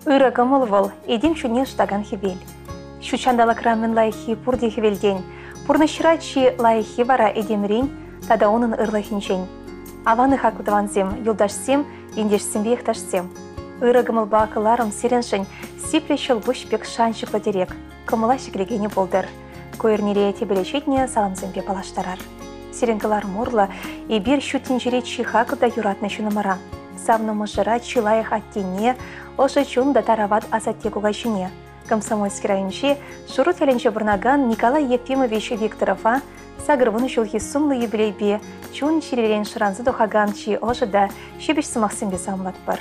Ыры гымыл едим шуне штаган хивел. Шучандалак рамен лайхи пурди хивелдень. Пурнышрачи лайхи вара едимрин, тада онын ырлахинчень. Аваны хакудаванзем, юлдашсем, индешсем вехташсем. Ыры гымылба акыларым сиреншень, сипле шылбуш пек шаншықлы дерек. Кымыла шекрегене болдыр. Койырнере тебелешетне саламзембе палаштарар. Сиренгылар мурла, и бир шутинжере чихакыда юратны шунымара. Савну мыжыра чилаях аттене, ошы чун да тарават азаттекуга жіне. Комсомольский районче шурут яленче бурнаган Николай Ефимович Викторова сагырвыны шулхи сумлы юбилейбе чун чиререн шыранзы дохаган чи ошы да шебеш сымақсымбе самлат бар.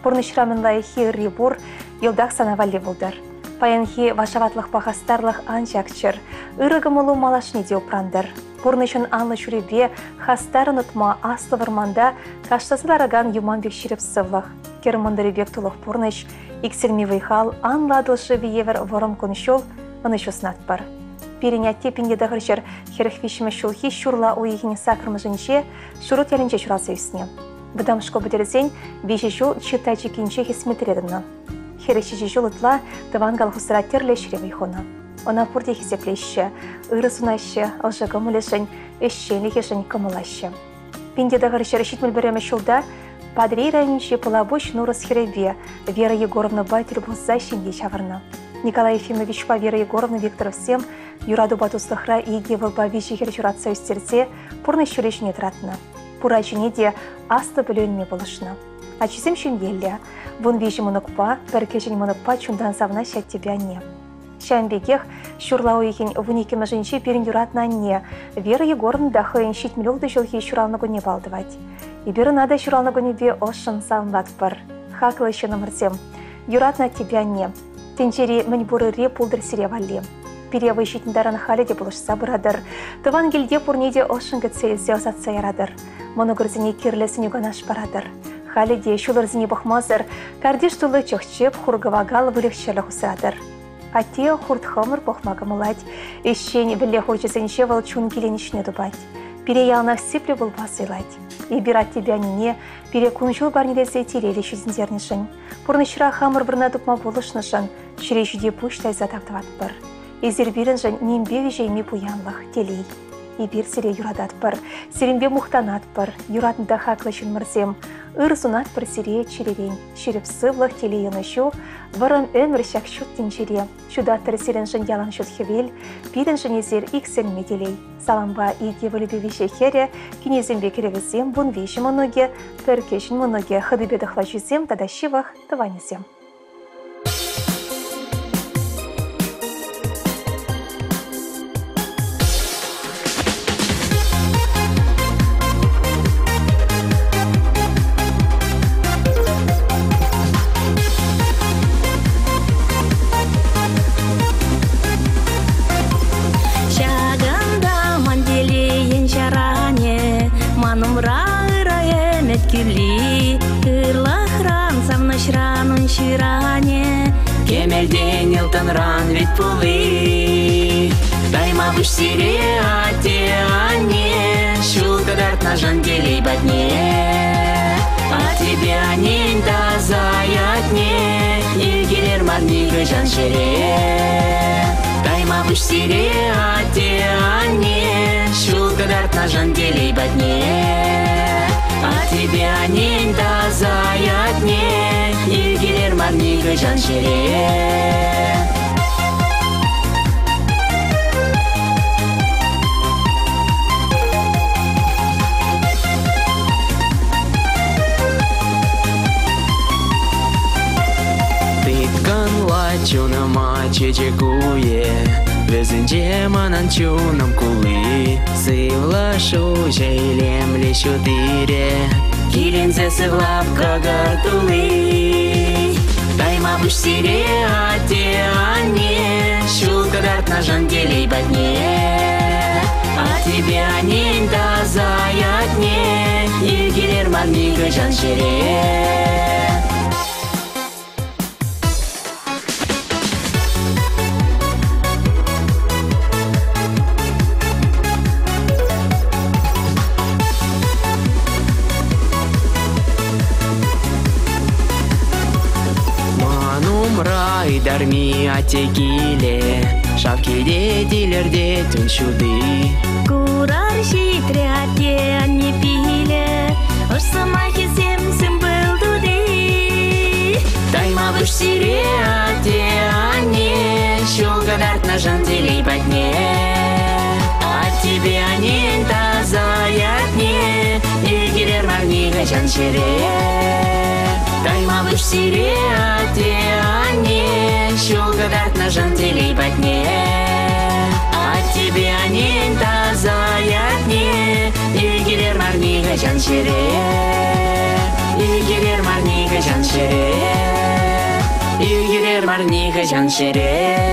Пурнышрамен лайхи рибур елдақ санавалли болдар. Паянхи вашаватлық пахастарлық анчакчыр, ырыгымылу малашни де упрандар. Пурнышын анлы шуребе хастарын ұтма аслы варманда каштасылараган юман бек ширіп сывлық. Кермандары бек тұлық пурныш, иксерми вайхал анладылшы виевер ворым коншол ынышу снат бар. Перенятте пенде дағыршыр херхвишімі шулхи шурла уйхіне сакрымы жынше шурут ялінче шурасы үсіне. Бұдам шко бұдерзен беші жол читайчы кенче хесметредімна. Херекші жол ұтла тывангал хусыра терле шіревай хона. Она пурде хесеплеші, ыры сунашы, алжығы мүлешін, эшшені хешін кымылашы. Пенде дағыршыр шитміл бірімі шулда Падрей районче полабуш нурас херебе Вера Егоровна Байтер бұлза шенге чавырна. Николай Ефимович па Вера Егоровна Викторовсем юраду батустықра еге вылба виші херчуратса үстерсе пұрны шүрешіне тұратына. Пура жіне асты білөнме болышына. Ачызем шын елі, вон виші мұнықпа, бір кешін мұнықпа чундан савна шәттебе не. Шәмбегех шурлау екен вуникемі жынче перін юратна не. Вера Егоровна дахыйын шитмелюлды жылхи шуралны не балдывать. И бері нада шуралны гонебе ошын салынбат бар. Хақлы еще номерзем. Юратна тебя не. Тенчери мән бұры ре пулдыр сире валли. Перевы шитіндарын халі де бұлышса бұрадыр. Тыван келде пұрнеде ошын гітселзе осатса ярадыр. Моногырзіне керлесіне гонаш барадыр. Халі де шулырзіне бұқмазыр. Кардеш тулы чөкчеп хургавагал вылықшылы хусырадыр. Ате хурт хомыр бұқмағы мұлать. Ещен білі хочесенше волчун келенішіне дубать. Пере ялнах сипле был басылать. И бирать тебя не, перекунчул барнилесе терели шизіндернішін. Пұрнышыра хамыр бірна тұпма болышнышын, шірешуде пұштай затақтыват бір. Езер бірін жын нембегі жейме бұянлық, телей. И бір сире юрадат бір, сиренбе мұқтанат бір, юратында хақлышын мұрзем. Ыр сунат бір сире чиререн, шіріп сывлық телейін ұшу, варым өмір шак шут тенчере. Шудаттыр сирен жын ялан шут хевел, бірін жын езер иксен меделей. Саламба иге вылюбе вище хере, кинезембе керевізем, бун виші мұныге, түркешін мұныге, хыдыбе дықла жүзем, тада шивах, тыванезем. Кемелден елтанран вет пулы. Тайма выш сире ате ане, шулка дарт на жанделей бадне. А тебе анень да заятне, егелер марнигы жан шере. Тайма выш сире ате ане, шулка дарт на жанделей бадне. А тебе анень да заятне, егелер марнигы жан шере. Тыткан лачуна маче чекуе, везенче манан чунам кулы. Сывлашу жейлем лешу тире, килензе сывлап кагартулы. Тайма выш сире ате ане, шулка дарт на жанделей бадне. А тебе анень да заятне, егелер марнигы жан шере. барми атекиле, шавкиде дилерде түншуды. Курар шитряте не пиле, ош самахи сем был туды. Тайма выш сире ане, щелкадарт на жанделей подне. От тебе анен тазаятне, и гирер марнига жаншере. Тайма выш сире ане, щелкадарт на жанделей подне. От тебе анен тазаятне, и гирер марнига жаншере. И гирер марнига жаншере. И гирер марнига жаншере.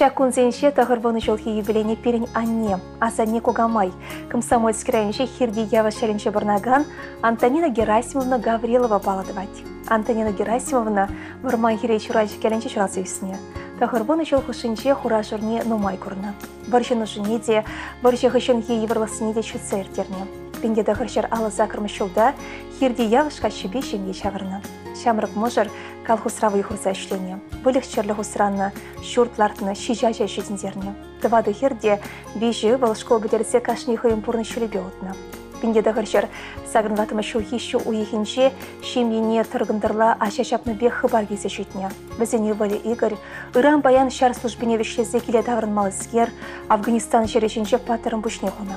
Шакунзенше тағырбаны жылғы юбилейне перен анне, асане Когамай, комсомольский районше Хирди Ява шеренше барнаган Антонина Герасимовна Гаврилова баладывать. Антонина Герасимовна вармай хирей чурайчы кәленче чурасы үсіне. Тағырбаны жылғы шынче хура жұрне нумай көрні. Баршыны жынеде, баршы ғышын еврласынеде чүтсертерне. Пенде дағыршар алы закырмы жылда Хирди Явышқа шебе шемге чағырны. Шамрық мұжыр колхозравы хурса ішлене. Бұлық черлі хусранны, шуртлартыны, шижажа жүзіндерне. Тывады херде бейжі бұл школ бідерсе кашны хойым пұрны шүлебе отны. Пенде дағыршар сағынватымы шулхищу уехінше шемьене тұрғындырла ашашапны бек хыбар кесі жүтне. Бізіне вали Игорь, Иран баян шар службене вешлезе келе тағырын малыскер, Афганистан жерешінше патырын бүшне құны.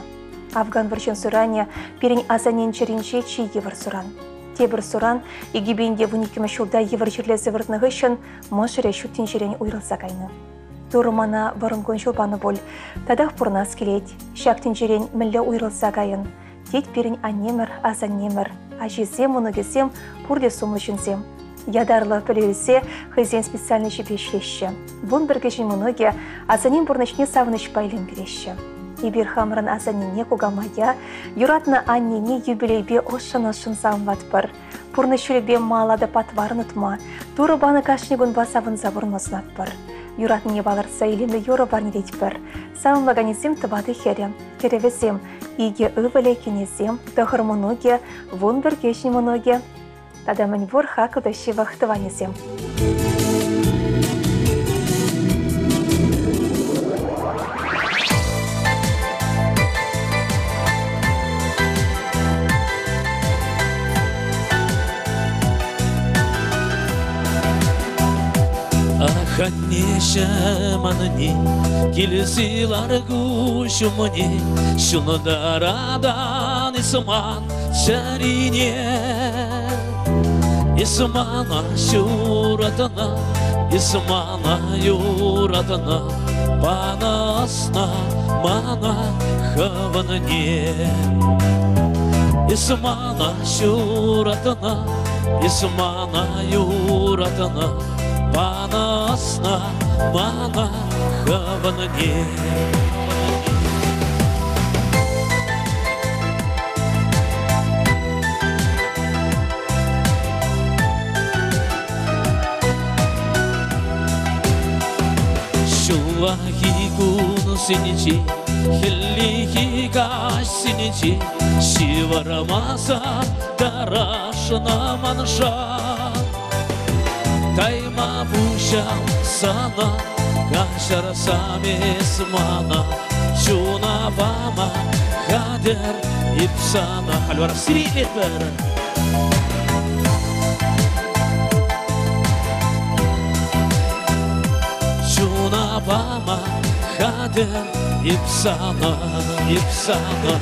Афган варшын суране перен азанен черенше чи евр суран. Тебір суран егебенде вуникімі шулда евр жерлесі выртнығы үшін мұшыре шуттен жерен уйрылса кайны. Турымана варынгон шулпаны бол, тадақ пұрнас келет, шактен жерен мүлі уйрылса кайын. Тет перен анемір, азанемір, ажезем, мұнығызем, пұрде сумлышынзем. Ядарлы пілересе хызен специальный жепешлеші. Вон біргежін мұнығы азанем бұрнышне савыныш байлен береші. Ибир хамран азанине Когамая, юратна аннине юбилейбе ошын-ошын замватпыр. Пурны шүлебе малада патварын ұтма, туры баны кашнегун басавын завырносынатпыр. Юратныне баларса илемді юры барны дейтпір. Самлаганезем тывады херем, керевезем, иге ывыле кенезем, тахыр мұнуге, вон бір кешні мұнуге. Тада мән вор хақыдаши вақтыванезем. Хатнеша манни, келесилар гушумни, шуно дарадан исман шарине, исмана шуратана, исмана юратана, панасна мана хаванне, исмана шуратана, исмана юратана. Панасна мана хаванне. Шулахи гун синичи, хеллихи гаш синичи, шиварамаса дарашна манша. Тайма бушал сана, кашар сами смана, чуна бама, хадер ипсана. Хальвар сирит бер. Чуна бама, хадер ипсана, ипсана.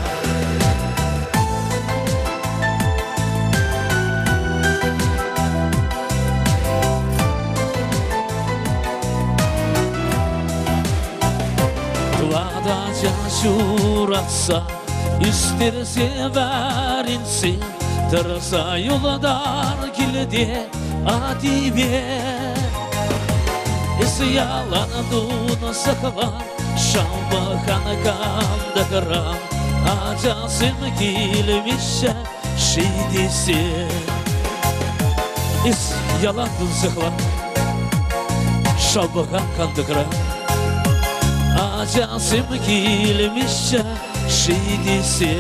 Şuratsa isterse verinsin, tırsa yollar kilidi adibe. Yalanını saklan, şalbakan kanda kıran, acasım kilmişe шидесе. Из яландын зыхла шалбыға кандыгра, ажасым келмеші шидесе.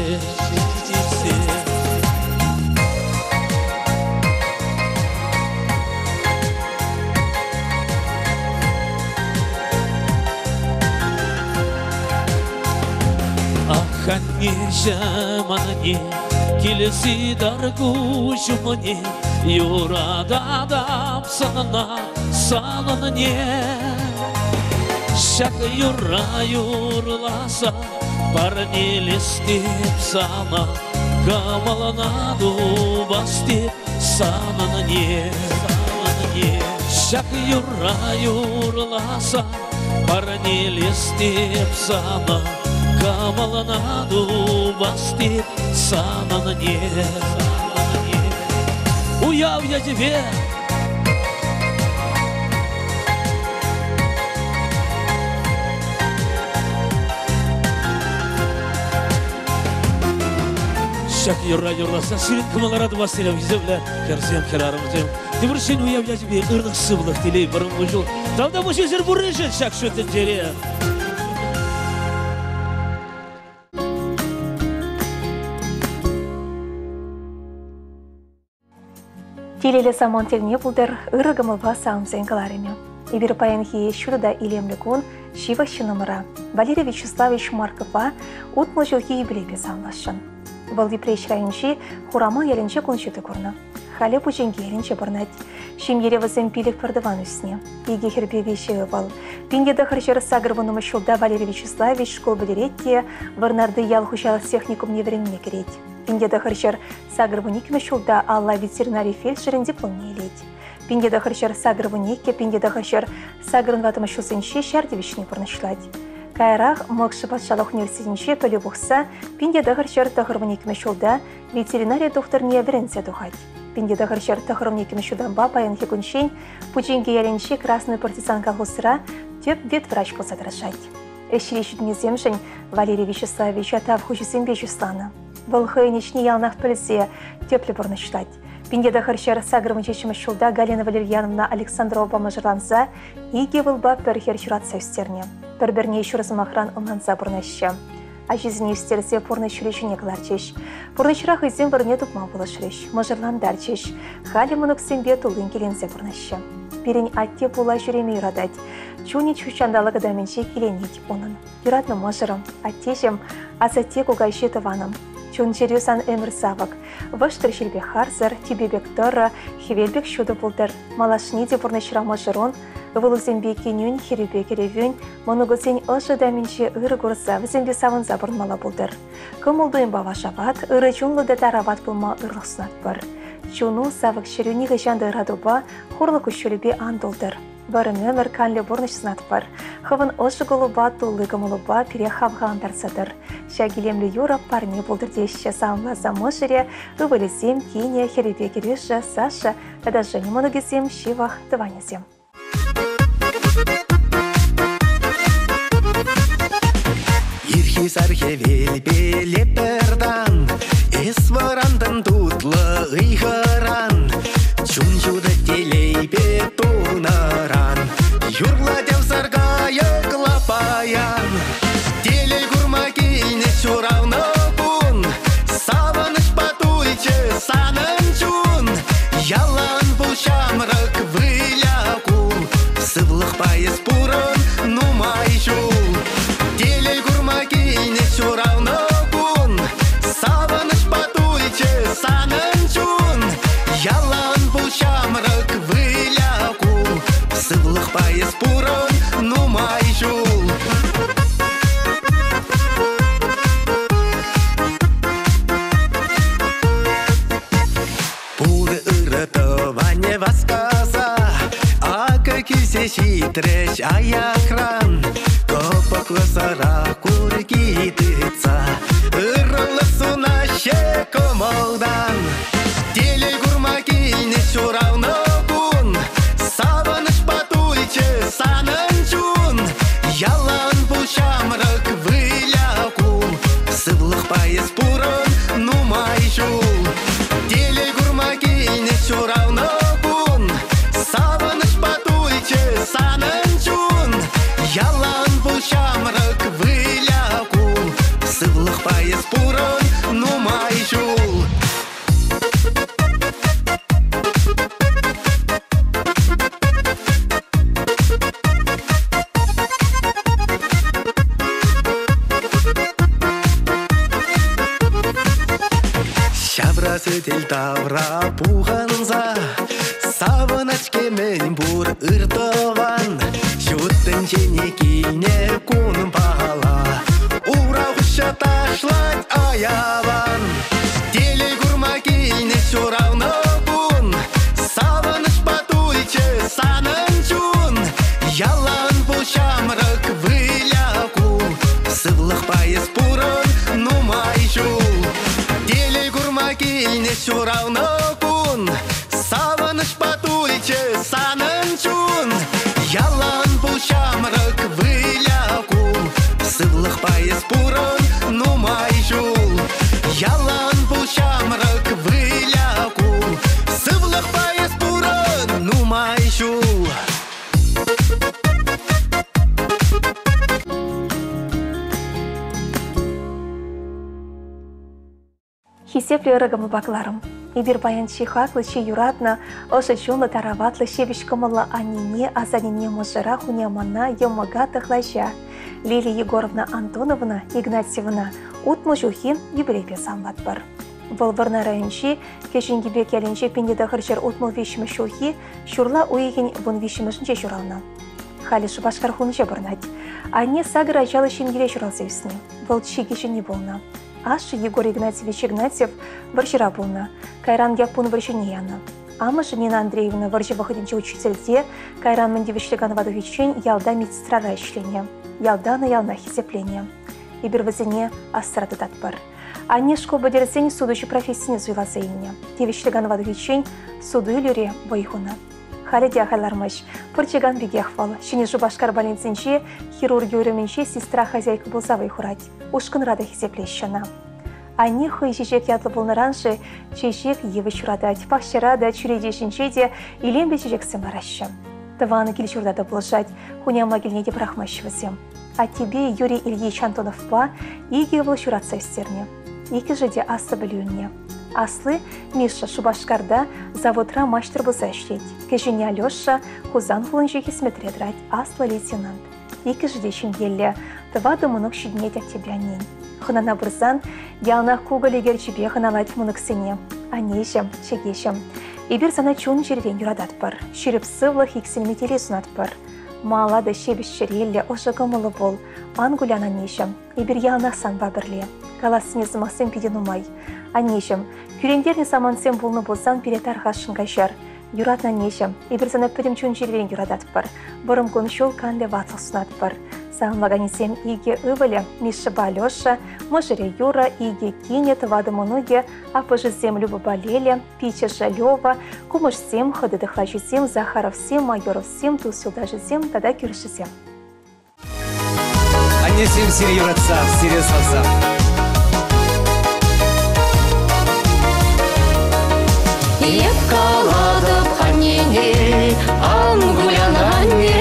Ханнеша манне келесі даргуш мне, юрада адам санына салынне. Шақ юра юрласа парнелестеп сана, камаланаду бастеп санынне. Шақ юра юрласа парнелестеп сана, камаланаду бастеп санынне. Уяв я тебе, шақ юра юрласа сирен кымаларады бастелем изевле, керсем керарымызем. Деміршен уяв я тебе ырнық сывлық телей бұрын бұжыл. Талда бұшы зір бұрышын шақ шөтін жере. Телелі самон теліне бұлдыр ұрығымылға сауымзен қаларыме. Ибір паянхи шүріда илемлікун шива шынымыра. Валерий Вячеславович Маркова ұтмыл жылғы ибілепе саулашын. Валды прейшірайынши хурамы елінше күншеті көрні. Халі бұженге елінше бұрнат. Шим еревізен пилік пірдіван үсіне. Еге хербеге шеғы бал. Пиндеді қыршыры сағырбынымы шылда Валерий Вячеславович школ білеретте варнарды ял хұшалық техникум невірінне керет. Пиндеді қыршыр сағырбыникімі шылда Алла ветеринарий фельдшерін дипломне елет. Пиндеді қыршыр сағырбыникке, пиндеді қыршыр сағырынғатымы шусынше шардевишіне бұрнышлад. Кайрақ Мокшы патшалық университетінше төлі бұқса, пиндеді қыршыр тағырбыникімі шылда ветеринария докторне веренция дұғад. Пиндеді қыршыр тағырбыникімі шылдан ба баян хекуншен, пученге яленше красный партизан колхозыра төп ветврач болса тырышад. Эшілешітіне земшін Валерий Вячеславович атав хучесен бежусланы. Бұл хойнешіне ялнақ пөлізе төплі бұрнышлад. Пиндеді қыршыр сағырмын чешімі шылда Галина Валерьяновна Александрова мажырланса, иге вылба пөрхер шыратса үстерне. Бір-бірне үшірізім ақран ұмнанса бұрнышы. Ажизіне үстерзе пұрны шүрешіне қылар чеш. Пұрнышырақ үзен бірне тұпма бұлы шүреш. Мажырландар чеш. Халі мұнықсенбе тұлын келензе бұрнышы. Берін атте бұла жүреме юрадад. Чуни чучандалығы дәменше келенет оның. Юратны мажырым, аттежем, азатте кугайшы тываным. Чун жерюсан өмір савық. Ваштыр желбе харзыр, тюбебек тұры, хевелбек шуды бұлдыр. Малашыне де бұрнышыра мажырон, Вылызембе кенюн, херебе керевюн, моногосен ұшы дәменше ұры көрса, візембе савын забырмала бұлдыр. Кым ұлдуын бава жават, ұры чунлы да тарават бұлма ұрлық сынат бір. Чуну савық шерюнигі жанды ұрадуба, хурлы күшілібе андылдыр. Бары өмір канлі бұрныш сынат бір. Хывын ұшы голуба, тұлы гымылуба, перехавға андарсадыр. Шагилемлі юра парне бұлдыр деші сауынла замышыре, ывылезем, кене, херебе кереші, Саша, тада жыны моногесем, шивах, тыванезем. Ирхисархе велбе лепердан, эсварандын тутлы ыйхыран, чунчуды телейбе тунаран, юрла девсарга йыклапаян, телей гурма кейне чуравны бун, савыныш батульчы санын чун, ялан бұл шамрык вылякул, сывлық пайыз пурын нумай жул. Телей гурма кейне чуравны бун, савыныш батульчы санын чун, ялан бұл шамрык вылякул, сывлық пайыз пурын нумай жул. Пуры ырытыване васказа, aka кисе хитрещ аякран, копаклы сара кургитыца, ырылы сунаще комалдан. Телей гурма кейне чуравны бун, савыныш батульчы санын чун, ялан бұл шамрык вылякул, сывлық пайыз пурын нумай жул. көтел тавра пуғанза, савынач кемен бұр ұртыван, шуттын жене кейне күн бағала, урағыша ташлать аяван. Теле гурма кейне шуравны күн, савыныш батульче санын чун, ялан бұл шамрық выляку, сывлық пайыз пурын нумай жул. Теле гурма кейне шуравны күн, савыныш батульче санын чун, ялан бұл шамрық выляку, сывлық пайыз пурын нумай жул. Ялан бұл шамрық выляку, сывлық пайыз пурын нумай жул. Хисепле ырыгымы бакларым. Ибир баян чихаклы чи юратна, ошы чунлы тараватлы шевишкымылы анине, азанине мужыра хунямана емага тахлажа. Лилия Егоровна Антоновна Игнатьевна утмы жухин юбилейпе самлат бар. Вылвырна райончи, кешінгебе кәлінче пендеді ғыржер утмыл вишімі шухи, шурла уйген вон вишімішінче журална. Халишы башқар хунче барнать. Ане сагыр ажалы шенгеле журалсы весне. Выл чигеші не болна. Ашы Егор Игнатьевич Игнатьев варжыра болна. Кайран япун варжынияна. Амышы Нина Андреевна варжы выходинче учительде, Кайран Мандевишлиган Вадовичень ялда медсестрара ішлене. Ялдана ялна хисепление. И бервазине астраты татпар. Ане шкоба дерсень судучи профессияне зуйласа ине. Девишлиган Вадовичень суду илюре бойхуна. Халидя хайлармаш, пырчиган бегехвал, шини жубашкар больницинче, хирурги уременче сестра хозяйка болса вайхурать. Ушкын рада хисеплещана. Ане хый чечек ятлы болныраншы, чечек евы чурадать, пахчарада чуредешінче де илембе чечек сымараща. Таваны келчурдада болжать, хуняма келнеде брахмащывасем. А тебе, Юрий Ильич Антонов-па, иге был чуратса истерне. Ике жеде асы білуіне. Аслы Миша Шубашкарда заводра мастер болса ішлет. Кежіне Алеша хузан хулынжеге смотредрать, аслы лейтенант. Ике жеде шенгелі, тавады мұнық шүднет от тебя нень. Хынана бұрзан, ялнақ кугалегер чебе хыналать мұнық сене. Анешем, чегешем. Ибір сана чун жервен юрадат бар. Шеріп сывлық иксенме телесунат бар. Мала да шебіш шерелі, ошығымылы бол. Ангулян анешем. Ибір ялнақ санба бірле. Каласыне зымақсен педен умай. Анешем. Күрендерне самансен болны болсан перетар хашын кайшар. Юрат анешем. Ибір сана пөдім чун жервен юрадат бар. Бұрым коншол канде ватлық сунат бар. Сағымлағанесем иге ывылі, Мишыба Алеша, Мыжыре Юра, иге кинет, вады мұнуге, апыжызем Люба Балеле, Пича Жалева, Кумышсем, Хадыдыхлачызем, Захаровсем, Майоровсем, Тусюлдажызем, тада Кюршызем. Анесем сире юратса, сире салса. Еп каладып ханнене, ангулянанне,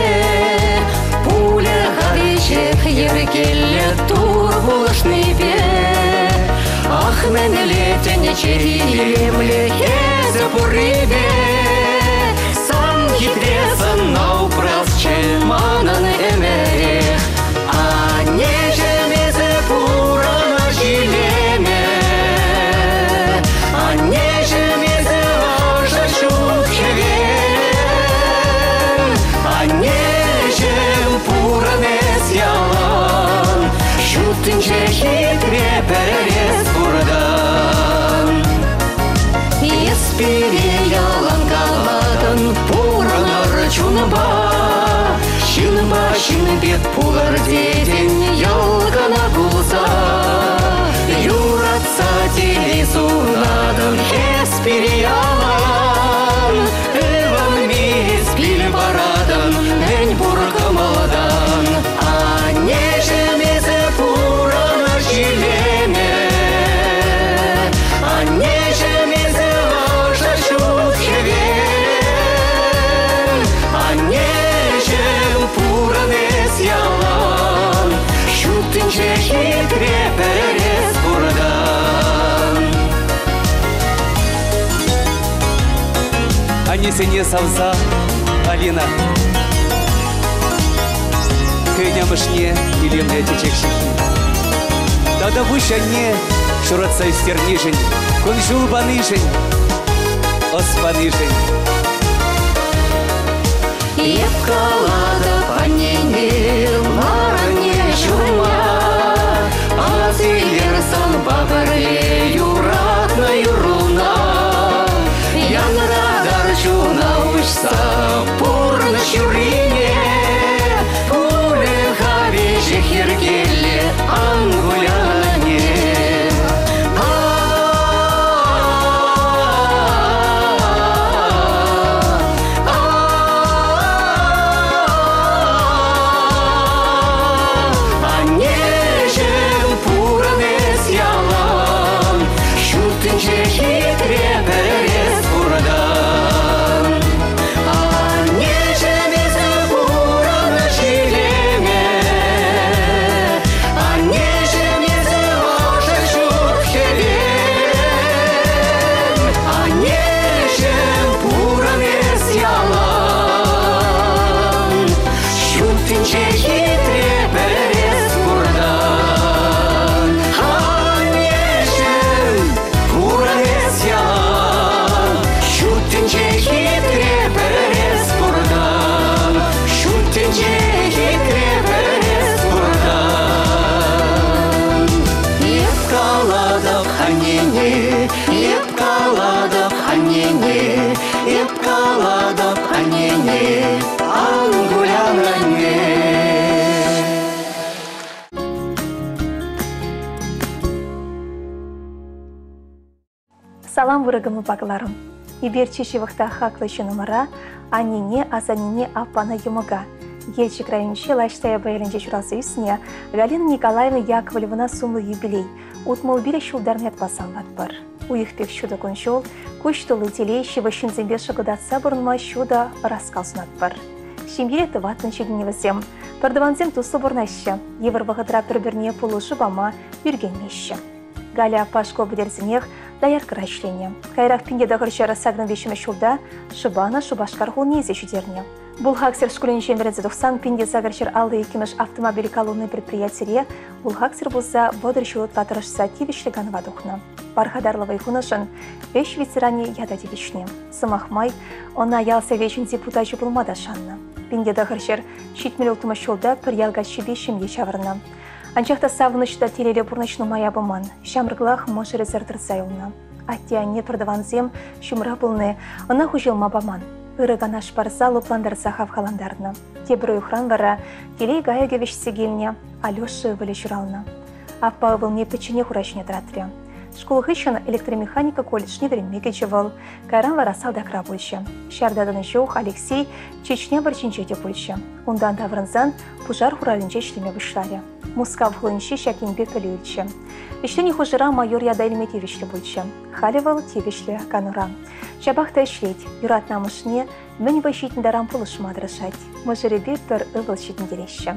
еркелі тур бұлышны бе, ах мәнілетіне черемлі кезі бұры бе, сан хитресін наупрасчы манын әмәрек, а не жемезі пұрана жилеме, а не жемезі ажа шутхевен, а не жем пұраны ялан, шутынче хитре перерез buradan. Еспире ялан каладын пуранар чунба, шынба шынбет пулар деден ялгана булса, юратса телесунадын еспире ялан, эван мес пил барадын мен буркамаладан. Нежемезе пурана жилеме, а нежемезе важа шутхевен, а нежем пуранес ялан, шутынче хитре перерез buradan. Анесене салса, Алина. Кынямышне илемле чечек шихи. Тада вышанне шуратса истернишень, кун жулбанышень, оспанышень. Епкалада панене, маране чума, азилерсан бабаре, юратна юруна, янрадар чуна ушса, пурна чурине, пуле хавиче хергеле, ангуляне. Салам вырагымы багларым. Ибер чешевықта хаклышы нумара, анене азанене апана юмага. Ельчик районче лаштая байренче чурасы үсіне, Галина Николаевна Яковлевна сумлы юбилей. Утмыл бире шулдарны атпасанлат бар. Уйықпек шуда коншол, көш толы телей, шевашын зембе шагыдатса бұрынма шуда раскалсынат бар. Шембере тыватын чегіневізем. Пардаванзем тусы бұрнайшы. Евір вағыдыра бір-бірне пулышы бама үргенмеші. Галя Пашко бідерзінех даяр кырашлене. Кайрақ пинде дағыршары сағын вешімі шулда шыбана шубашқар ғол незе жүдерне. Бұл хаксер шкулен жемірінзі 90 пинде сағыршыр алды екеміш автомобиль колонны предприятире бұл хаксер бұза бодыр шулыт ватырышса тивешліган вадухна. Бархадарлывай хунышын веш ветеране яда девичне. Сымахмай, она ялса вечен депутачы бұлмада шанна. Пинде дағыршыр шитмел ұлтымы шулда пір ялға шебешім ешавырна. Анчахта савынышта телеле бурначну мая буман, шамрглах мошере зардырзайылна. Аттиане продаванзем шумра булны, она хужилма баман. Ырыгана шпарса лупландарса хавхаландарна. Тебры ухран вара, телей гаяге вешсегельне, Алёши выле журална. Апа вылне печене хурачне тратря. Школхыщен электромеханика колледж неверемеге жевал, кайран вара салдакра больше. Шардадан жух Алексей Чечня барчинчете больше. Ундан таврынзан пужар хуралинче шлеме вышлали. Мускав хлынче шакинбе калюйче. Иштени хужира майор ядайльме тевишле больше. Халивал тевишле канура. Шабахта шлеть, юрат намышне, мен ващитн дарам пулышма драшать. Можеребе пер ывыл щитн дереща.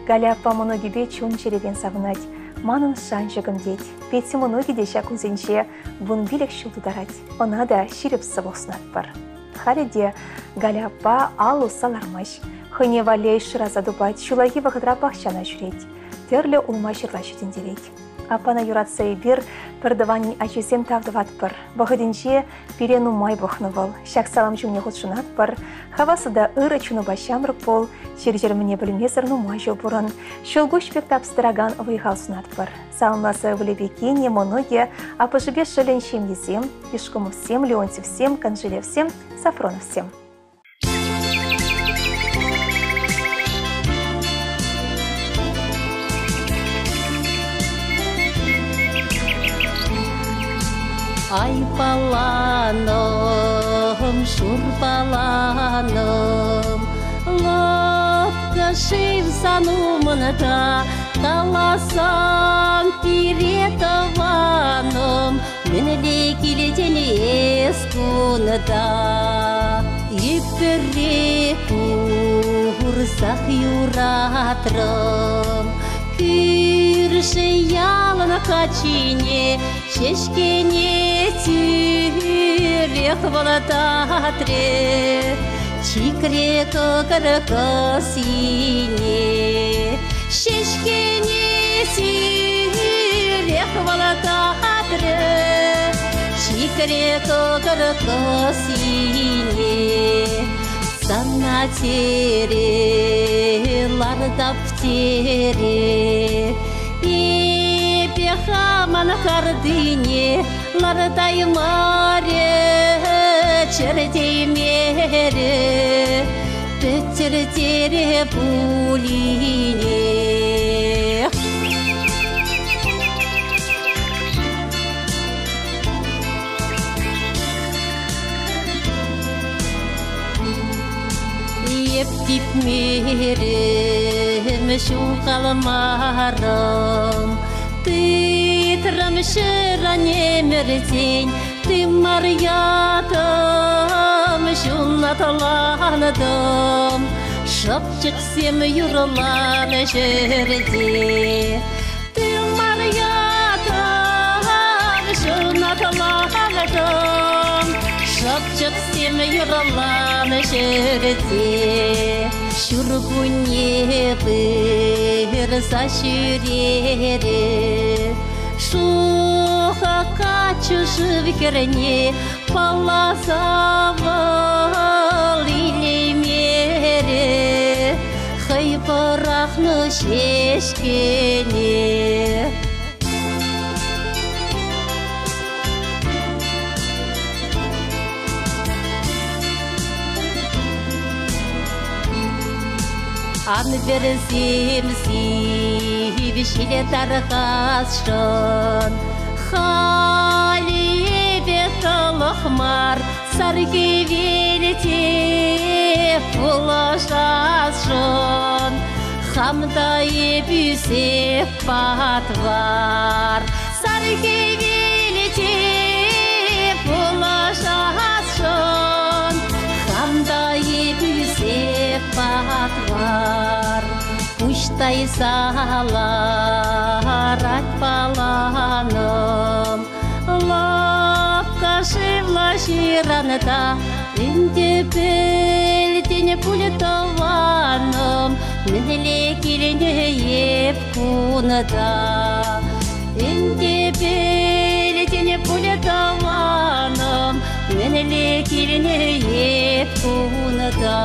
Галя по многибе чун черебен савнать. Манын шанчыгым деть. Петси многи деща кунзенче бун билек шылды дарать. Она да ширеп сывоснат бар. Халиде Галя па алу салармаш. Хыне валей шыра задубать, шулаги вахыдра пахчана жүреть. Терлі улма шырлашы дендереть. Апана юратса и бир, пердавани ачесем тавдыват бар. Вахыденче пирену май бахнывал. Шак салам чумне худшунат бар. Хавасыда ыры чуну башамрык пол. Чер-жер мне білмезірну май жыл бұрын. Шылгуш пек тапстыраган выйхал сунат бар. Салмасы влебекене, моноге, а пожибе шелен шемлезем, Пешкому всем, Леонтьев всем, Канжилев всем, Сафронов всем. Ай баланым, шур баланым, лапка шив санумында, таласам пиретованым, менеле келетен ескунда. Иппере курсах юратрым, Кирше ялына качине, шешкене тюрех волотатре, чикре кокаркасине, шешкене тюрех волотатре. чикрек кыркысине Сана тере лардап тере Епехаман кардыне лардай маре чердей мере Петертере пулине Ептип мерем шу калмарым Ты трамшыра немертень Ты марьятым шунаталаныдым Шапчык сем юрлан жерде Ты марьятым шунаталаныдым Шапчык сем юрлан жерде Шургуне бір зашюрере Шуха качу живкерне Палазавал или мере Хай парахну шешкене Ан берзем сивишиле тархасшон Халебе талахмар сарги велите пулашасшон Хамда ебюсе патвар сарги велите пулашасшон Хамда ебюсе патвар Пуштай саларат паланым Лапка шивла ширанета Инде белдене пулетованым Менеле кирене еп кунада Инде белдене пулетованым Менеле кирене еп кунада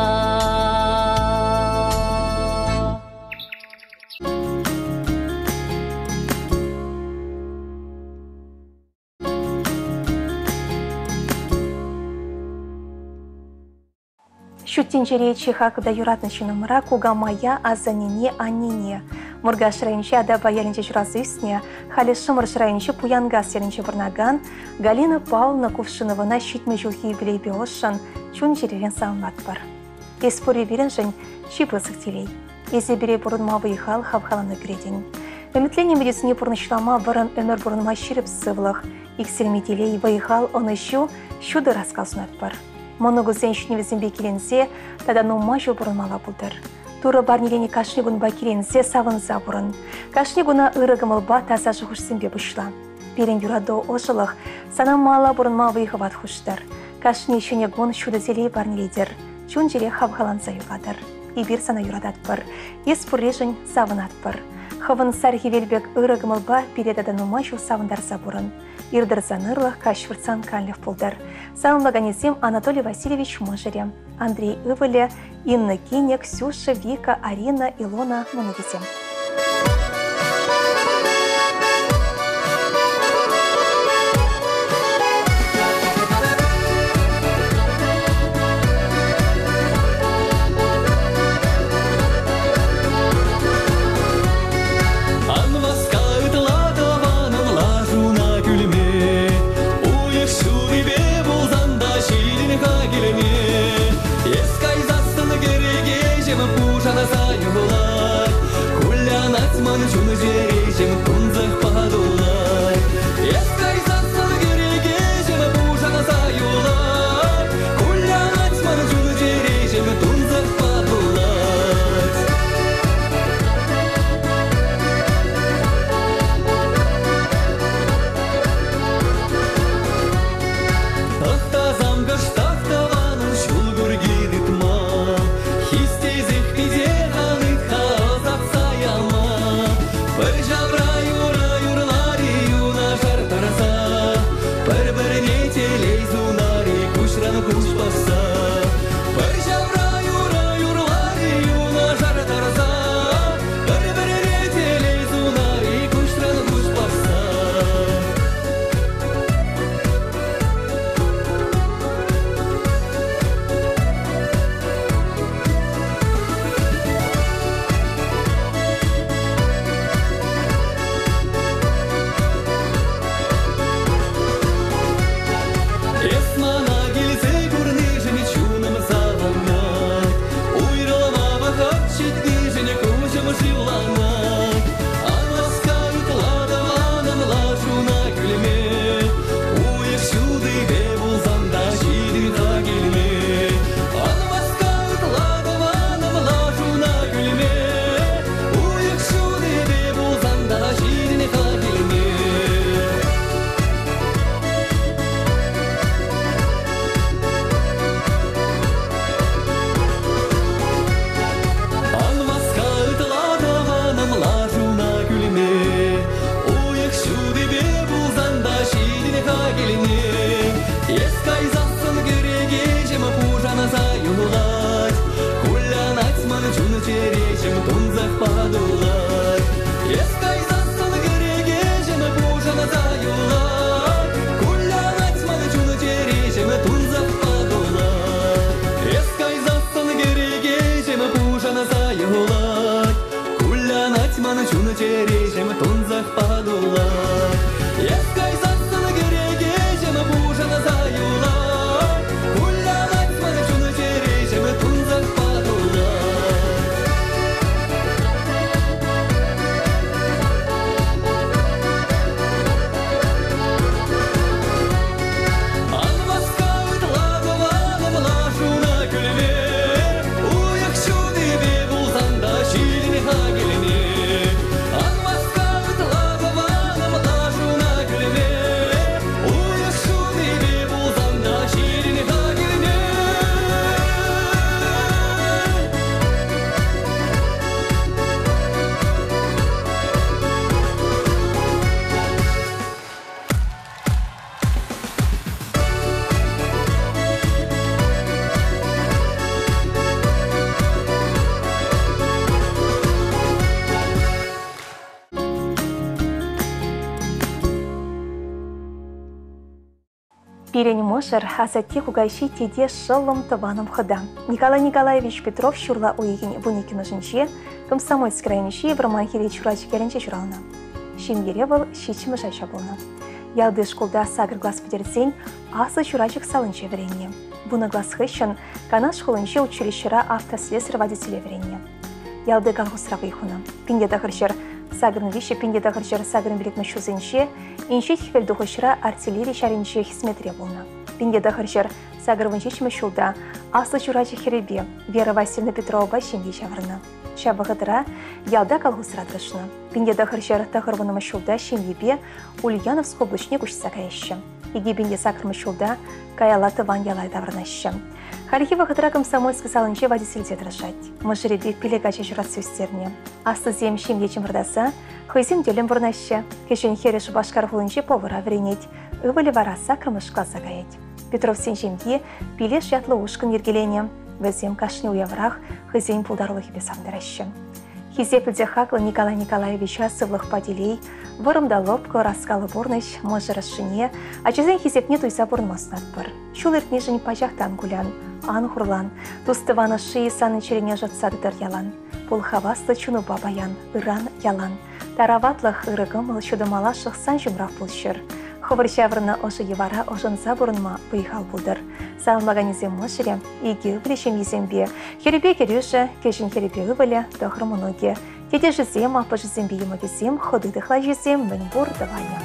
Шуттинчере чихакда юратнычынымра кугамая азанине анине. Мурга шырайынче ада баялинче журазысне, халі шымыр шырайынче пуянга серінче вырнаган, Галина Павловна Кувшинована щитме жылхи юбилейбе ошын, чун жеререн салмат бар. Эспори берін жын шипылсық телей. Езе бере бұрынма выйхал хавхаланы креден. Өмітлене медицини пұрнышлама бұрын өмір бұрынма ширіп сывлық. Икселме телей выйхал оны шуды рассказунат бар. Моногу зеншіне візімбе келенсе, тада нума жыл бұрынмала бұлдыр. Туры барнелені кашнегунба келенсе савынса бұрын. Кашнегуна ырығымылба таза жығышсынбе бұшла. Берен юрадо ошылық, сана мала бұрынма выйғыват хуштар. Кашне шенегун шуды зелей барнелейдер. Чун жере хавхаланса юладыр. Ибір сана юрадат бір. Ес пұррежін савынат бір. Хывын сархи велбек ырығымылба передада нума жыл савындарса бұрын. Ирдырзанырлық кашвырцан каллев пулдар. Сауынлаганезем Анатолий Васильевич Можерем, Андрей Ивыле, Инна Кинек, Ксюша, Вика, Арина, Илона, Моногизем. Жабраю шуны тережем тунзах падула. Ескай сасыны керегежем бужаны заюла. Кулянать маны шуны тережем тунзах падула. Пирень Мошер, асатти хугайши теде шылым тываным хыда. Николай Николаевич Петров шурла уегин буникина жинче, Комсомольск районищи Вармахири чурачы керенче журална. Шимгере был щичимы жайша болна. Ялды школда сагр глаз педерсень, асы чурачык салынче веренне. Буна глаз хыщен, канат школынче училищера автослесарь водителя веренне. Ялды колхозра выйхуна. Пинде дахырчер сагрын вище, пинде дахырчер сагрын билетме шузенче, инчит хвельдухышра артиллерия шаринче хисметре болна. Пинде дахырчер сагрын чечме шулда, асы чурачы херебе, Вера Васильевна Петрова шимге шаврына. Шабығыдыра ялда колхозра дрышна. Пинде дахырчер тахырвынымы шулда шимгебе Ульяновск облачне кушса каяща. Иги пинде сакрымы шулда каялаты ван ялай даврынаща. Харихива хытыра Комсомольск салынче водительде дрышать. Мыжыребе пилегача журат сөстерне. Асты зем шимге чымырдаса, хызим делем вырнаща. Кешен хереш башкар хулынче повара вренеть. Ывали вараса кырмышка загаять. Петров сен жемге пилеш ятлы ушкын ергелене. Везем кашни уяврах хызем пулдарлых бесамдараща. Хизепілде хаклы Николай Николаевич сывлых поделей, вырымда лопкы раскалы борныш, можы расшыне, а чезен хизепне туйса борнмаснат бір. Шул эртнежін пажақтан гулян, ан хурлан, тустываны шии санын черене жатсадыдыр ялан. Пул хавасты чуну бабаян, ыран ялан. Тараватлых ырыгымыл чудымалашық сан жумрав пулшыр. Ховыр шаврына ошы евара ошынса бұрынма выйхал бұлдыр. Салмаганезе мошыре, иге өвілешем езембе, херебе керюші, кешін херебе өвілі, дұхыр мұноге. Теде жызем, апы жызембе емогезем, ходыдықла жызем, мін бұр давайя.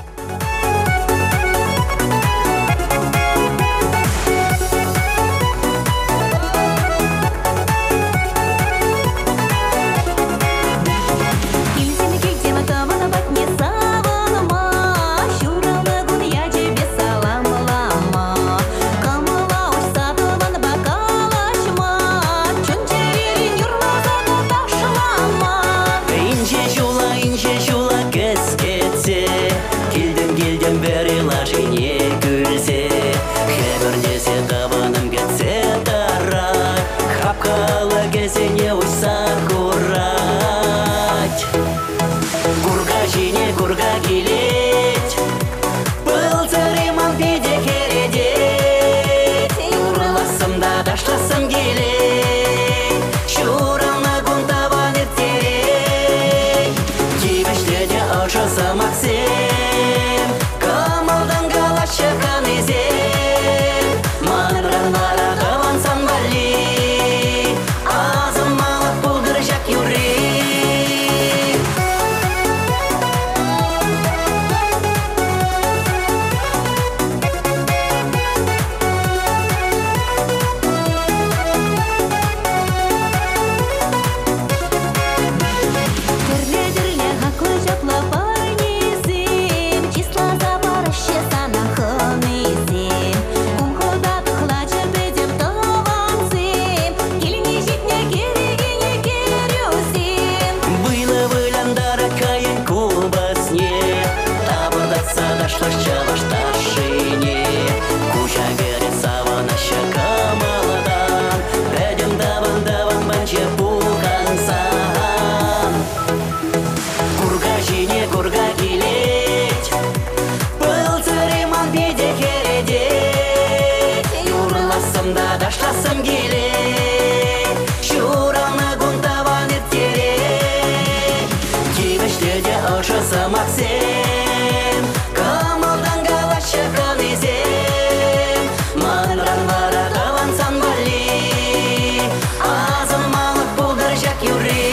самаксен, камалдан галаша канезем, манран вара даван санбали, азан малық болдар жак юри.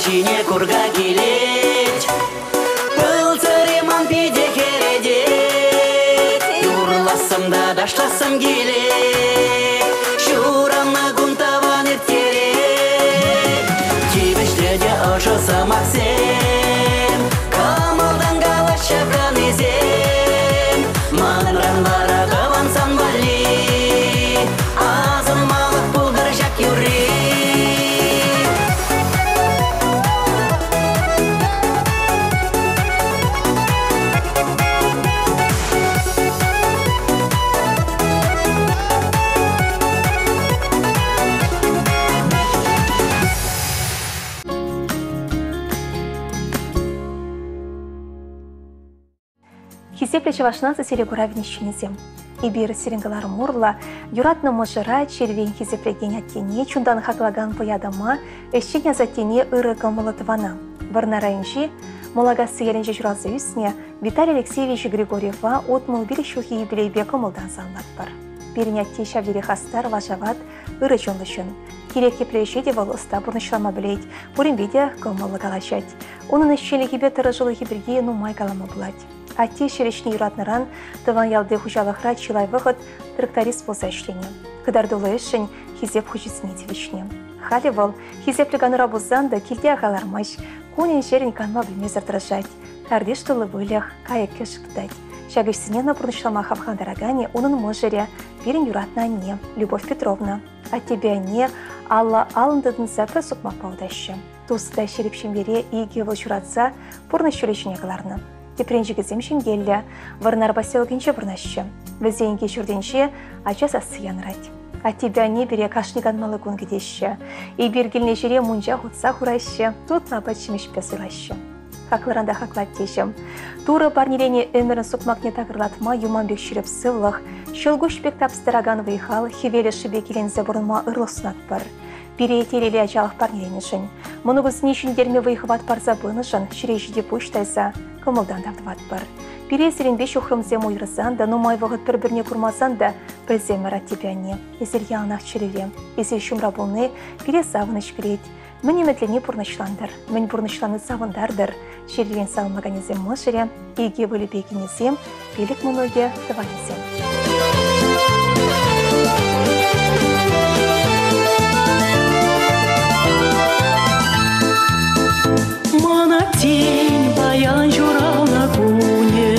Жине курга келет, был цареман пиде кередет, юрласам да дашласам келет, шурамна гунтаван ертерет, кибештерде ошо самаксен, камалдан галаша пранезен, манран вара даван санбали, азан малық булдар жак юри. Хисепле чавашнасы серегуравин ищенезем. Ибир серенгалар мурла, юратна можыра, червень хисеплеген аттене, чундан хаклаган поядама, эщеня затене ырыга молотвана. Варна райынжи, молагасы еренже журазы үсне, Виталий Алексеевич Григорьева отмыл бир шухи юбилейбе комылдан санлат бар. Перенятте шавдере хастар важават ыры жонлышын. Керек кеплешеде волоста бурнышлама білейд, буримбеде комылы галачать. Onun эщелегебе тырыжылы хиберге нумай калама булать. Атте шерешне юратныран, тыван ялды хужалықра чилай вғыт тракторист болса ішлене. Кыдардулы ішін хизеп хужесіне девішне. Халі выл, хизепліганы рабузан да келде ағалармаш, кунен жерін канма білмезір тырыжать. Кардеш тылы вылях, каяк кешіктать. Шагышсыне на бурнышлама хавхандарагане onun можере берін юратна не, Любовь Петровна. А тебе не, Алла алындыдын зәпі сұқмақ баудашы. Туысыда шерепшін бере иге выл журатса, бурны шөлешіне қыларны. Тепренжігізем шенгелі, варнар баселгенше варнашы. Візейінге жүрденше ача сасы янырать. А тебя не бере кашниган малыгун гедеші. И бергеліне жере мунжа ғутса хурайшы, тут лабачымеш песылайшы. Хакларанда хаклат тешім. Туры парнелене өмірін сұқмақне тағырлатма юманбек шүріп сывлық, шылгушбек тапстыраган выйхал, хевелі шыбе келензе бұрынма ырлық сунат бар. Переетелелі ачалық парнеленешін. Мұнығызын ешіндерме выйхыват бар забынышын, шірейшіде пұштайса, кымылдан давдыват бар. Пересеренбе шухрымзе мойрызан да, нумай вағыт бір-бірне күрмазан да, білземір ат тебе не. Есер ялнақ чірелем, есер шумра болны, пере савыныш берет. Мін емедлене бұрнышландыр, мін бұрнышланы савындардыр. Шерелен салмаганезем мұшыре, еге бөлі бекінезем, белік мұныге тыванезем. Тень баян журал на куне,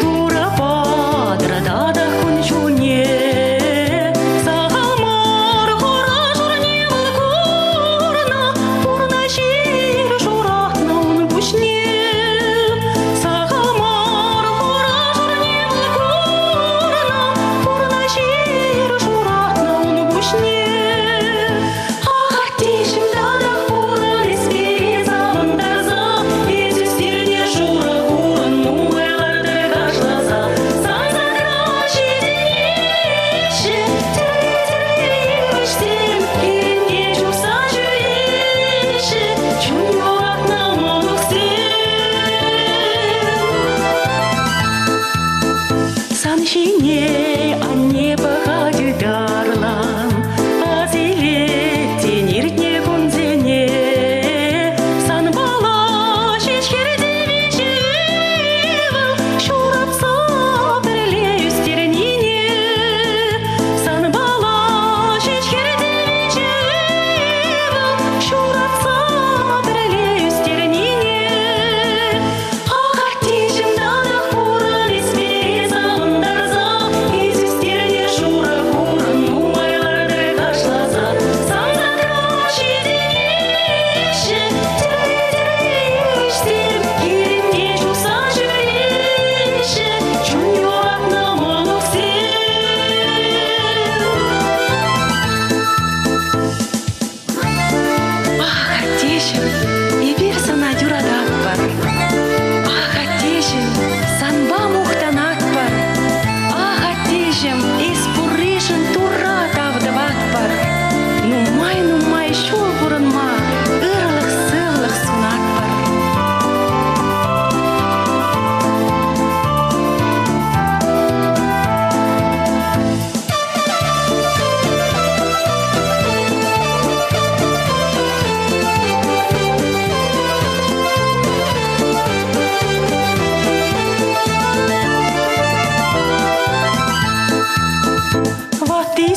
тура падра дада кун чуне. Сағалмар қора жұрне валкурна, пурна жир журақна он бушне. Сағалмар қора жұрне валкурна, пурна жир журақна он бушне. Ах, тешім дада пурна респе.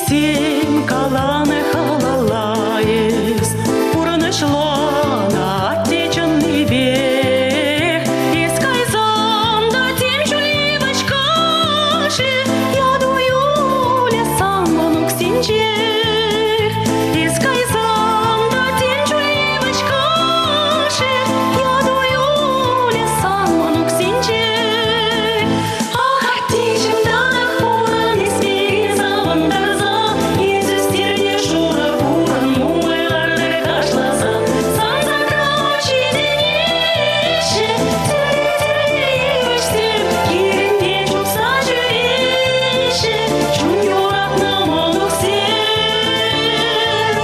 сем каланы халалаес, пурнышло на отеченный век. Искай замда тем чуливочкаши, я дую лесам манук синчер. Искай замда тем чуливочкаши, я дую лесам манук синчер. Ах, отечем данах пуран испеги завандарза, езустерне шура пуран мумайларды кашласа. Санзакрачи денеші, тірі-тірі-ешсем, керінде чупса жүреші, чун юратна манук сен.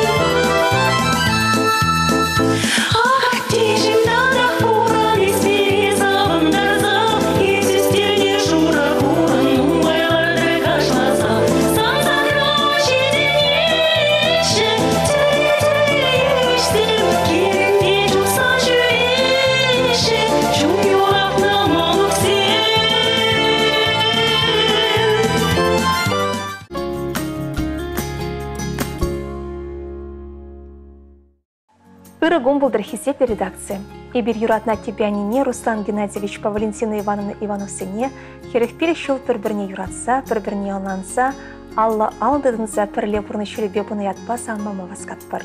Ах, отечем данах пуран испеги завандарза, езустерне шура пуран мумайларды кашласа. Санзакрачи денеші, тірі-тірі-ешсем, керінде чупса жүреші, чун юратна манук сен. Пырыгом был Драхисеп редакции. Ибир юратна тебя не Руслан Геннадьевич по Валентина Ивановна Ивановсене, херехпиле шел перберне юратса, перберне алнанса, Алла алдыдынса перле пурны шүребе буны ятпас алмама васкатпыр.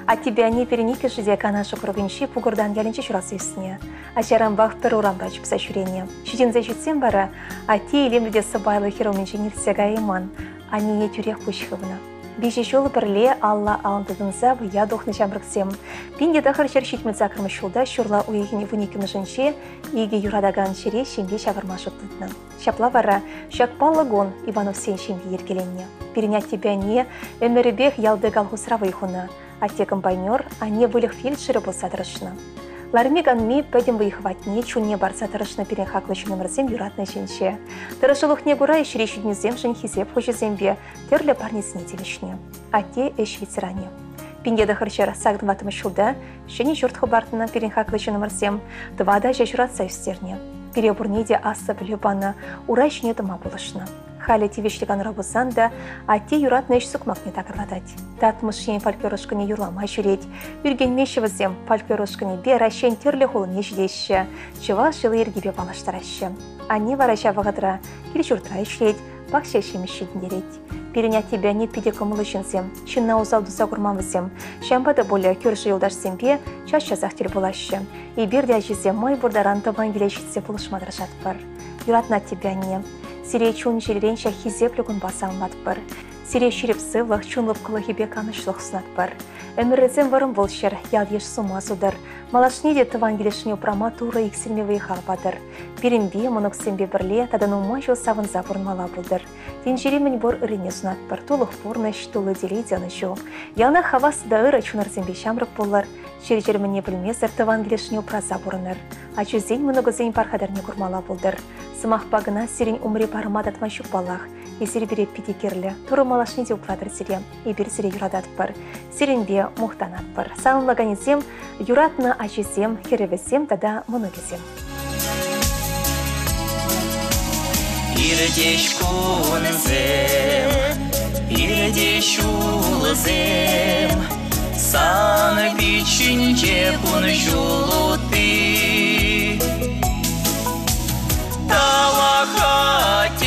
А тебя не переники жидека нашу кругинчи пугурдан ялинчи шурасы үстіне. А чарамбах пер урамда чупса шүрене. Шидензе житсем бара, а те илемде сабайлы хероменчи нирсега иман, а не тюрех пучхывна. Бежи жолы перле Алла алдыдынса я дохны жамрыксем. Пинде дахар чершит мецакрмы шулда шурла уегіне вуникімі жынче, иге юрадаган шере шемге шавырмашы тытны. Шапла вара, шакпаллы гон Иванов сен шемге ергеленне. Перенять тебя не, эмеребех ялды галхусравы хуна, а те комбайнер, а не вылих фельдшеры болса тырышны. Лармеган ми пәдім выйхватне, чунне барса тырышны перенхаклы чунымырзем юратны жінче. Тырышылық не бұра ешіре шүднізем жын хизеп хожызембе, терлі парнесіне телешне. А те эш ветеране. Пинде дахырчар сагдым ватымы шулда, шыне жұрт хабартына перенхаклы чунымырзем, твада жажуратса үстерне. Перебурнеде асы білюбаны, урай шыне дыма болышны. Халі тевешліган рабызан да, а те юратны еш сұқмақ не такырладать. Татмыш ен фольклорышкыне юрламай жүреть. Үрген мешевізем фольклорышкыне бер ашен терлі қолын еждеші, чыва жылы ергебе балаштарашы. Ане варача вағадыра, кел жұртыра үшреть, бақ шешемеші діндереть. Перенять тебя не пиде кымылы жынсем, чынна узалды сағырмамызем, шамбада более көрші елдашсем бе, час жазақтел болашы. И берде әжізем май бұрдаран табан келешітсе бұлышмадыр жатпар. Юратна тебя не. Сирей чун жерен шахизеплігін баса алмадпыр. Сирей шереп сывлық чунлып қылығыбе канышлық сынатпыр. Өмірізем варым болшыр, ял еш сума судар. Малашнеде тыван келешіне упрама тура иксерме выйхал бадыр. Перенбе мұнықсембе бірле, тадан ума жыл савын запырмала бұлдыр. Ден жеремін бор үрене сунатпыр. Тулық порныш, тулы делей дяны жыл. Ялна хавасы да ыры чунарзембе шамрық болар. Жер-жерміне білмезір тыван келешіне упраза бұрыныр. А чүзен мұнығызен пархадарне күрмала бұлдыр. Сымақ багына сирен умре парымад атмайшық балақ. Есер бере пидекерлі, тұры малашны де ұпрадыр сире, ебір сире юрадат бар. Сиренбе мұқтанат бар. Сағынлаганезем, юратны ажезем, херевесем, тада мұнығызем. Ирдеш кунзем, ирдеш улзем, саны бичинче кун жулуты. Тавахатем,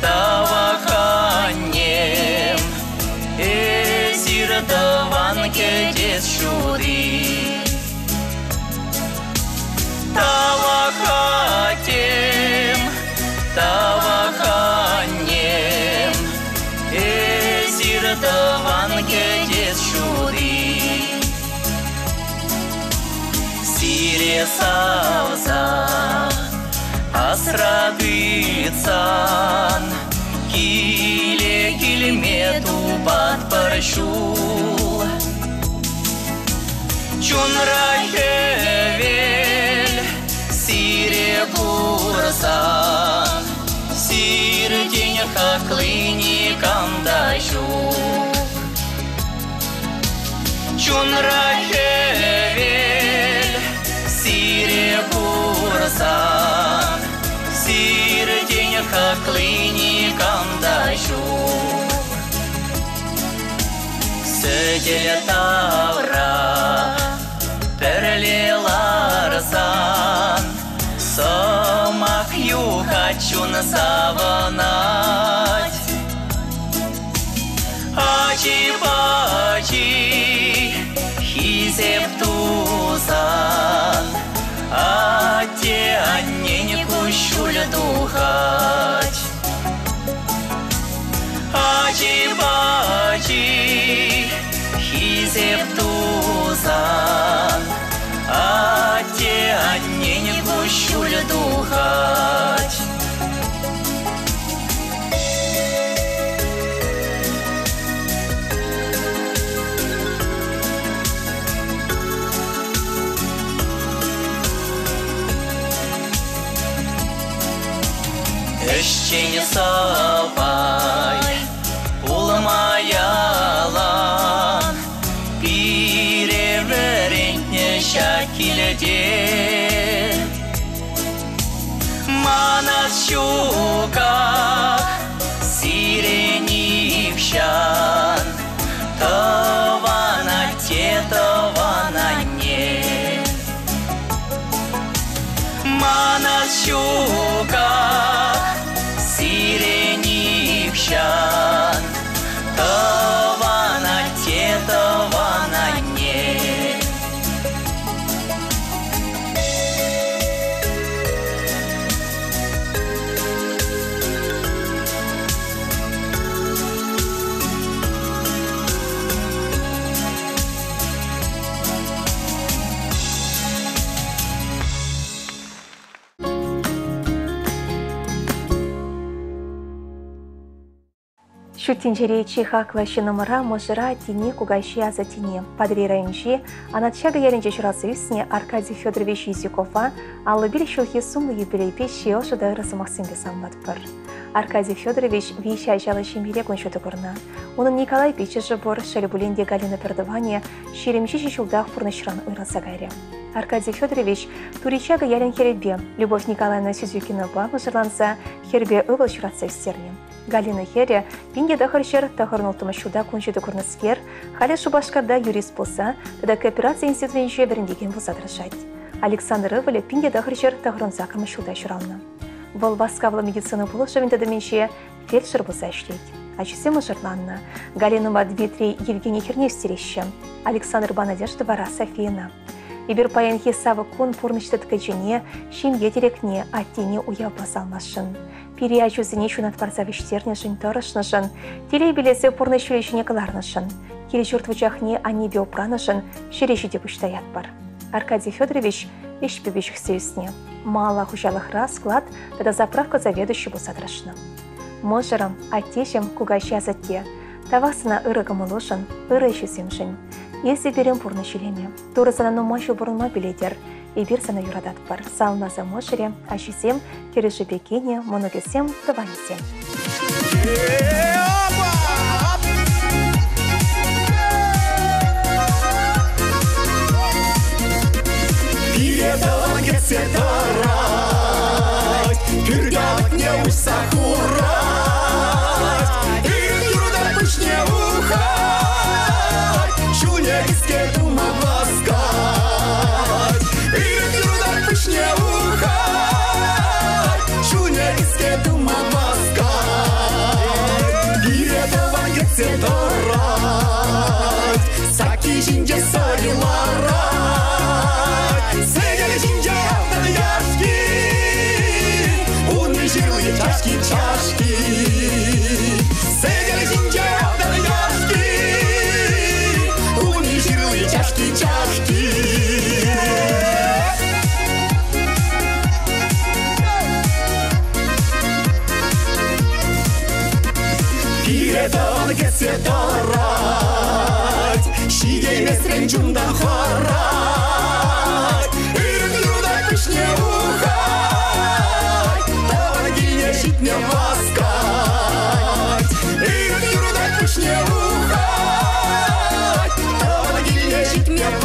таваханем, эзирдаван кедес шури. Тавахатем, таваханем, эзирдаван кедес шури. Сире савза асрадыцан, киле-килмету батпаршул. Чунрахевель сире курсан, сирдень хаклыни кандашу. Чунрахевель сире курсан, сирдень хаклыни кандашу. Ödele tavra Perlelarsan Somak юхачун саванать Ачи-бачи Хизеп тузан Ате аннени кущуль духать Ачи-бачи Хизеп тузан Ате аннени кущуль духать Эшчене савай Улмаялан Пиреверентне шакиледе Манас щуках Сиренивщан Тована те, тована не Манас щуках Сиренивщан Тована те, тована не Шутинжере чихакла шиномара можера тине кугайши аза тине. Падри районжи, анатчага яренже журасы үсіне Аркадий Федорович Юзюкова, аллыбил шулхи сумлы юбилей пеши ошуда ырысымақсын бесамбат бір. Аркадий Федорович вещи ажалы шимбире гоншуды көрна. Оның Николай Печежі бор, Шалибуленде Галина Пердования, шеремши шишулдах пурнышран ырыса гайре. Аркадий Федорович туричага ярен херебе, Любовь Николаевна Сюзюкина бабы жырланса, хербе ывыл шуратса үстерне. Галина Хере, пинге дахаршер тахарнолтыма шуда кончуды көрнескер, халі шубашкарда юрист болса, тада кооперация институтынше біріндеген болса дырышать. Александр Ивале пинге дахаршер тахарнолтыма шуда шуралны. Вол баскавлы медицина болышавын тадыменше фельдшер болса ішлейд. Ачысема жырланны. Галинума Дмитрий Евгений Херневстерещі, Александр Банадежда Вара Софияна. Ибір паянхи савы кон пурныштыт кәжіне, шимге терекне, аттене уяв басалмашын. Пире ачузыне шунат варзавиштернешін тұрышнышын, телей білесі пурнышуешіне кыларнышын. Келі жұртвычахне анебе опранышын, шереші деп үштаят бар. Аркадий Федорович ешпебешік сеюсіне. Мала хужалықра склад, тада заправка заведующий бұсадрышны. Можырым, аттешім кугайши азатте. Тавасына ырығымы лошын, ыры шүсемшін. Есі берем пурнышилеме. Турысына номашу бұрынма біледер. Ибір сана юрадат бар. Салмаза можыре, ашисем, кереші бекене, моногесем, таванесем. Передала кетсе тарать, пюргавать не усахурать, и юрда пышне ухать, шуня киске дума ласкать, и юрда пышне ухать, шуня киске дума ласкать. Передала кетсе тарать, саки жинже сариларать. Сегели жинже автор яшки, унный жирлы чашки. Сегели жинже автор яшки, унный жирлы чашки. Передал кесе тарать, шигемес ренчундан харать. Не ухать, помоги жить не ласкать. И юрда пусть не ухать, помоги жить не ласкать.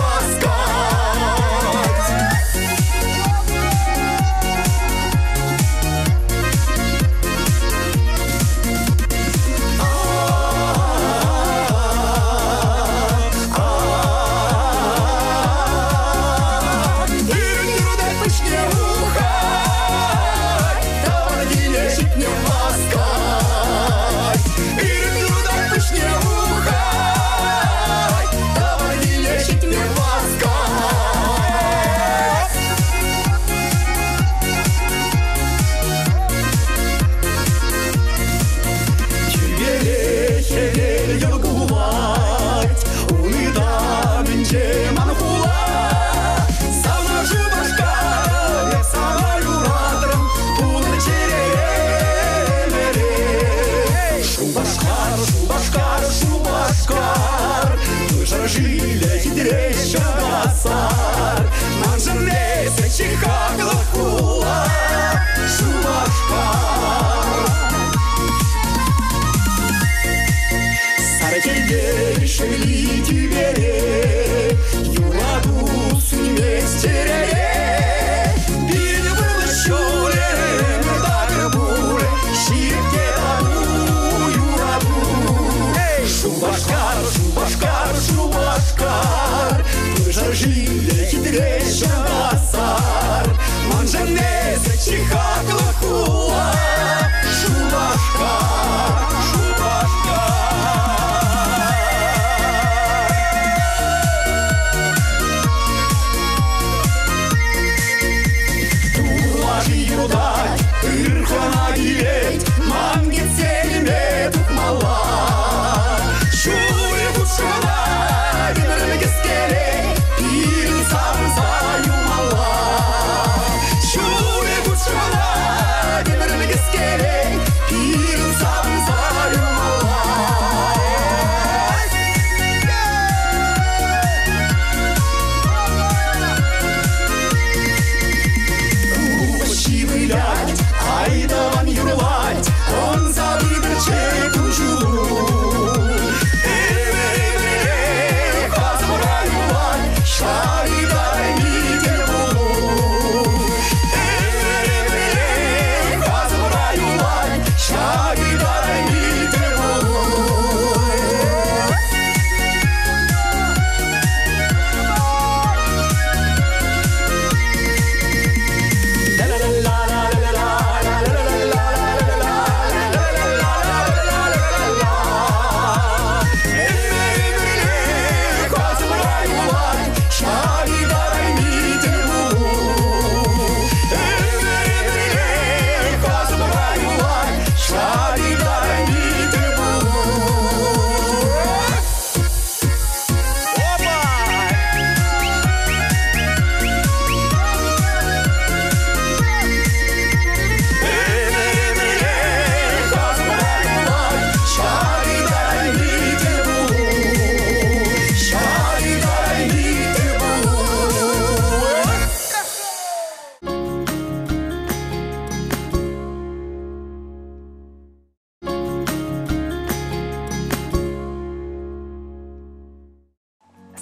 хитрейшим басар, манжанезе чихакла хула, шубашка, шубашка. Тулажи юдать, ырхана гилеть, мангетселиме тукмала, шури бушкана, гиберлигес келей, пирин савынса юмала. Шури бушкана, гиберлигес келей, пирин савынса юмала. Вылять, айдаван юрлать, он забыдыр чек ужу. Хазмураюлай, шаридай митер булу. Хазмураюлай, шаридай митер булу.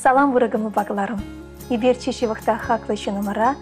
Салам вырагымы багларым. Иберчи шивахта хаклы чынымыра,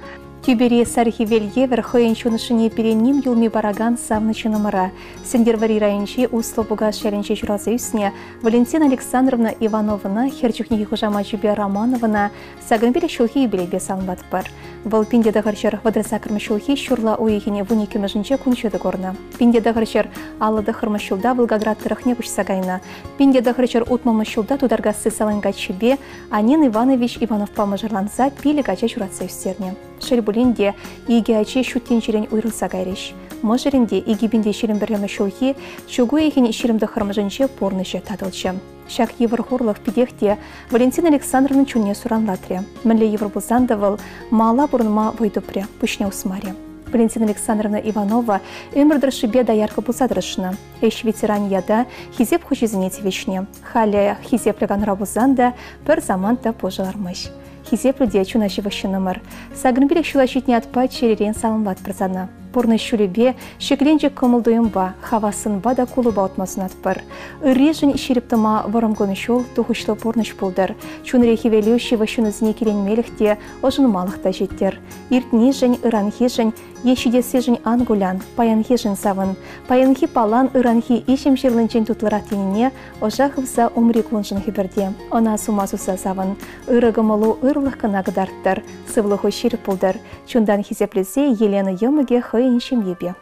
тюбери сархивелье верхоен чунышыне переним юлми бараган савны чынымыра. Сендервари райончи усло буга шеренче журазы үсне Валентина Александровна Ивановна, херчухники хужама Жюбе Романовна, сагынбелі шулхи юбилейбе салынбат бар. Бұл пинде дағырчар вадраса кырмышулхи шурла уйхине вунике межінче күнчеді горна. Пинде дағырчар аллады хырмышулда Волгоград тырахне күш сагайна. Пинде дағырчар утмамышулда тударгасы салынга чебе Анин Иванович Иванов памажырланса пили гача журатса үстерне. Шельбулинде иге аче шуттен жерен уйрылса гайреш. Можеринде иге бинде шерен бірлемі шулхи чугу ехен шеремді хырмыжынче порныше татылчы. Шак Еврохурлов пидехте Валентина Александровна чуне суранлатре. Мінле Евробузандавыл мала бурынма войдупре, пүшне усмаре. Валентина Александровна Иванова өмірдіршібе даярка бузадрышына. Эш ветеранияда хизеп хучизінеті вечне. Халя хизепліган рабузанда бір заманда пожылармыш. Хизепліде чунаши ващынымыр. Сагынбелек шулашитне атпа черерен салынлат бірзана. Порны шүлебе шекленжек көмілдойымба, хавасынба да кулыба отмасын атпыр. Үррежін шерептіма варымгоны шол тұхышлы порныш болдыр. Чунре хивелеуші ващынызіне келенмелікте ожынмалықта жеттер. Иртнежін, ыранхежін, ешідесежін ангулян, паянхежін савын. Паянхи палан ыранхи ешім жерлінчен тутларатеніне ожақывса умри клонжын хиберде. Она сумасуса савын. Ырығымылу ырлық кынағыдарттыр. Сывлығы шеріп болдыр. Чундан хизеплесе Елена Йомыге хойыншым ебе.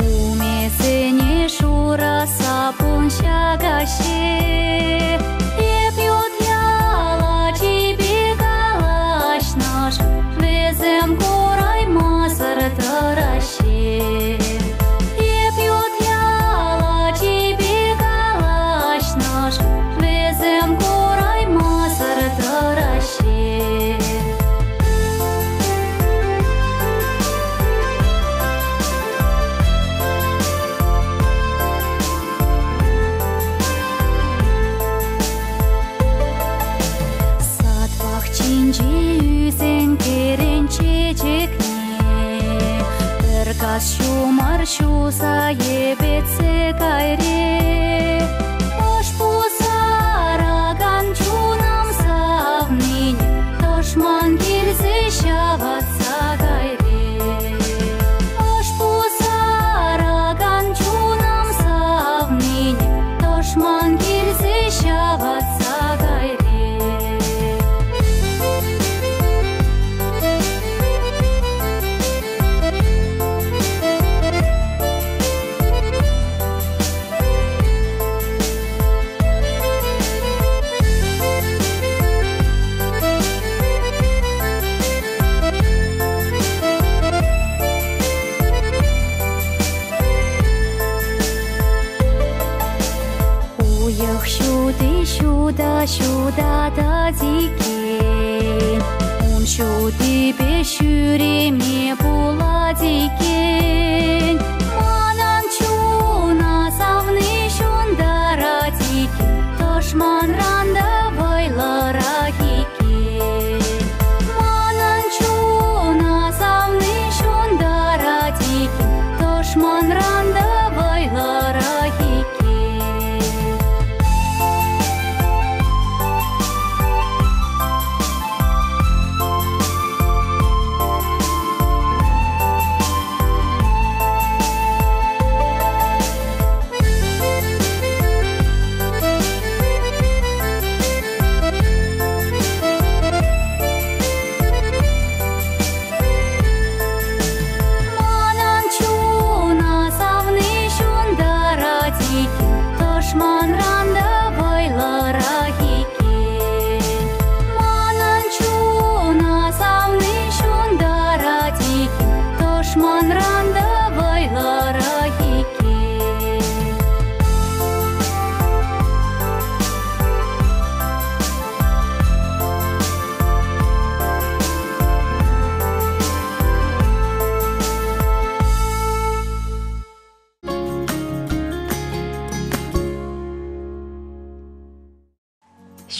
Умесене шура сапун шага маршу саебетсе кайре Ошпусараган чунам савнин Тошман келсе шабатса кайре Ошпусараган чунам савнин Тошман келсе шабатса кайре Шуда да дикен Он шуды бешюреме була дикен Манан чуна савны шундара дикен Тошман ранда байлара дикен Манан чуна савны шундара дикен Тошман ранда байлара дикен Тошман ранда байлара дикен Манан чуна савны шундара дикен Тошман ранда байлара дикен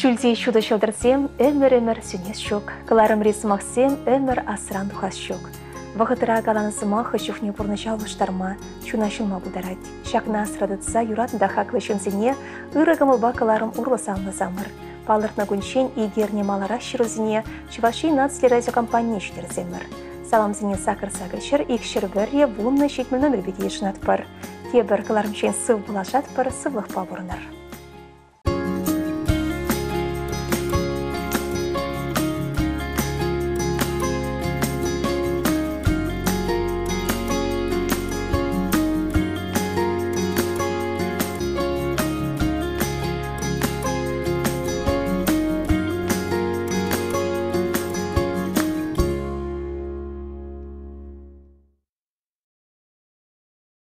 Шүлде шуды шылдырсем, өмір сүнес шок. Кыларым ресмақсем, өмір асыран дұхас шок. Вағытыра галанысымақ үшіхне бұрныша ұлыштарма, шунашылма бұлдарад. Шақна асырадытса, юратында хақлы шынсене, ұрығымылба кыларым ұрлысамлы замыр. Палыртна күншен егерне малара шырызіне, Чуваши нацлі радиокомпания шүдерземір. Саламзіне сақыр-сағышыр, екшір бірре бұлымны шетміл нөмір беге ешінат бар. Тебір кыларым шен сыв бұлашат бар, сывлық па бұрыныр.